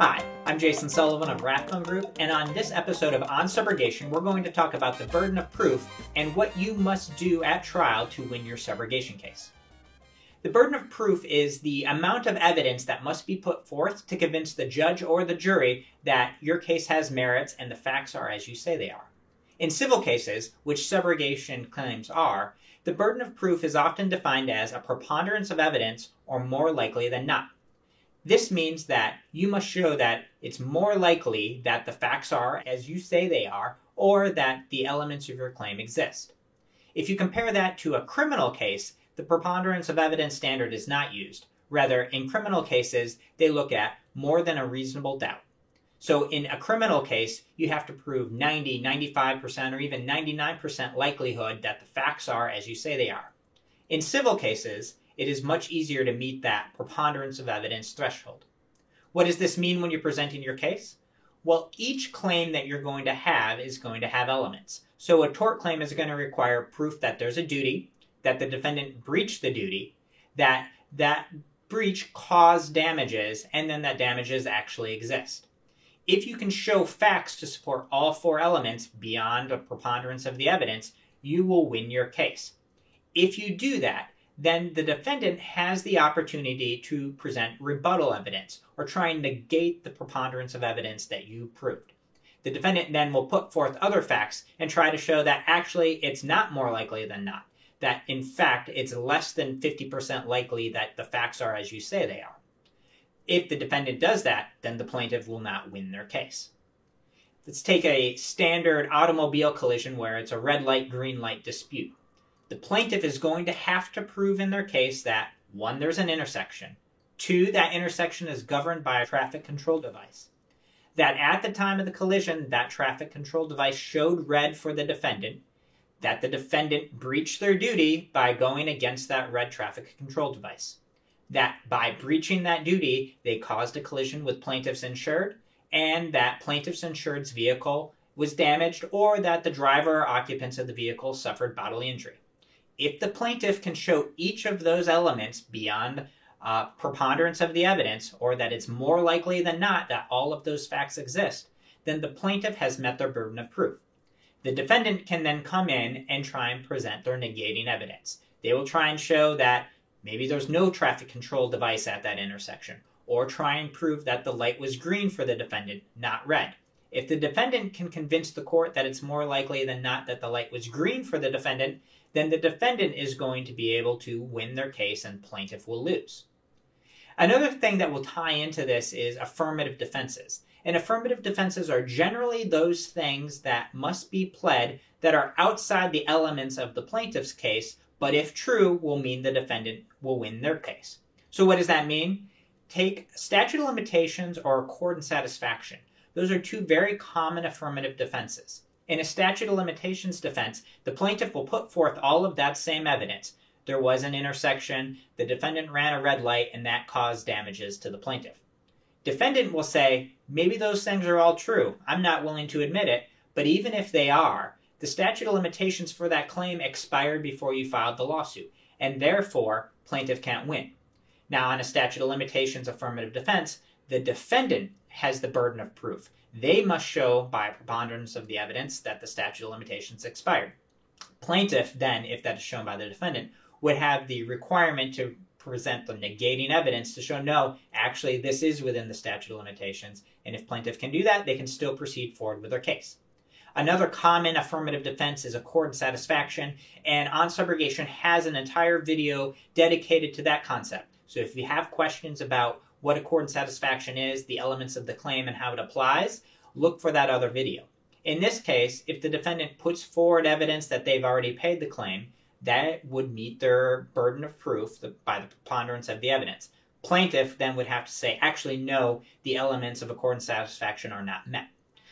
Hi, I'm Jason Sullivan of Rathbone Group, and on this episode of On Subrogation, we're going to talk about the burden of proof and what you must do at trial to win your subrogation case. The burden of proof is the amount of evidence that must be put forth to convince the judge or the jury that your case has merits and the facts are as you say they are. In civil cases, which subrogation claims are, the burden of proof is often defined as a preponderance of evidence or more likely than not. This means that you must show that it's more likely that the facts are as you say they are, or that the elements of your claim exist. If you compare that to a criminal case, the preponderance of evidence standard is not used. Rather, in criminal cases, they look at more than a reasonable doubt. So in a criminal case, you have to prove 90, 95%, or even 99% likelihood that the facts are as you say they are. In civil cases, it is much easier to meet that preponderance of evidence threshold. What does this mean when you're presenting your case? Well, each claim that you're going to have is going to have elements. So a tort claim is going to require proof that there's a duty, that the defendant breached the duty, that that breach caused damages, and then that damages actually exist. If you can show facts to support all four elements beyond a preponderance of the evidence, you will win your case. If you do that, then the defendant has the opportunity to present rebuttal evidence or try and negate the preponderance of evidence that you proved. The defendant then will put forth other facts and try to show that actually it's not more likely than not, that in fact it's less than 50% likely that the facts are as you say they are. If the defendant does that, then the plaintiff will not win their case. Let's take a standard automobile collision where it's a red light, green light dispute. The plaintiff is going to have to prove in their case that, 1, there's an intersection, 2, that intersection is governed by a traffic control device, that at the time of the collision, that traffic control device showed red for the defendant, that the defendant breached their duty by going against that red traffic control device, that by breaching that duty, they caused a collision with plaintiff's insured, and that plaintiff's insured's vehicle was damaged, or that the driver or occupants of the vehicle suffered bodily injury. If the plaintiff can show each of those elements beyond preponderance of the evidence, or that it's more likely than not that all of those facts exist, then the plaintiff has met their burden of proof. The defendant can then come in and try and present their negating evidence. They will try and show that maybe there's no traffic control device at that intersection, or try and prove that the light was green for the defendant, not red. If the defendant can convince the court that it's more likely than not that the light was green for the defendant, then the defendant is going to be able to win their case and plaintiff will lose. Another thing that will tie into this is affirmative defenses. And affirmative defenses are generally those things that must be pled that are outside the elements of the plaintiff's case, but if true, will mean the defendant will win their case. So what does that mean? Take statute of limitations or accord and satisfaction. Those are two very common affirmative defenses. In a statute of limitations defense, the plaintiff will put forth all of that same evidence. There was an intersection, the defendant ran a red light, and that caused damages to the plaintiff. Defendant will say, maybe those things are all true. I'm not willing to admit it, but even if they are, the statute of limitations for that claim expired before you filed the lawsuit, and therefore, plaintiff can't win. Now, on a statute of limitations affirmative defense, the defendant has the burden of proof. They must show by preponderance of the evidence that the statute of limitations expired. Plaintiff then, if that is shown by the defendant, would have the requirement to present the negating evidence to show, no, actually this is within the statute of limitations, and if plaintiff can do that, they can still proceed forward with their case. Another common affirmative defense is accord and satisfaction, and On Subrogation has an entire video dedicated to that concept. So if you have questions about what accord and satisfaction is, the elements of the claim, and how it applies, look for that other video. In this case, if the defendant puts forward evidence that they've already paid the claim, that would meet their burden of proof by the preponderance of the evidence. Plaintiff then would have to say, actually, no, the elements of accord and satisfaction are not met.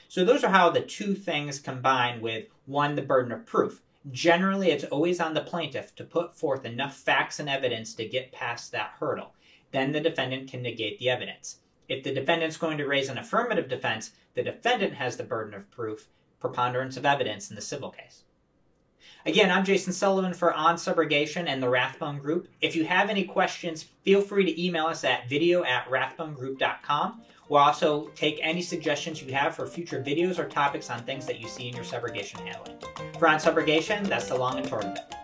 So those are how the two things combine with, 1, the burden of proof. Generally, it's always on the plaintiff to put forth enough facts and evidence to get past that hurdle. Then the defendant can negate the evidence. If the defendant's going to raise an affirmative defense, the defendant has the burden of proof, preponderance of evidence in the civil case. Again, I'm Jason Sullivan for On Subrogation and the Rathbone Group. If you have any questions, feel free to email us at video@rathbonegroup.com. We'll also take any suggestions you have for future videos or topics on things that you see in your subrogation handling. For On Subrogation, that's the long and short of it.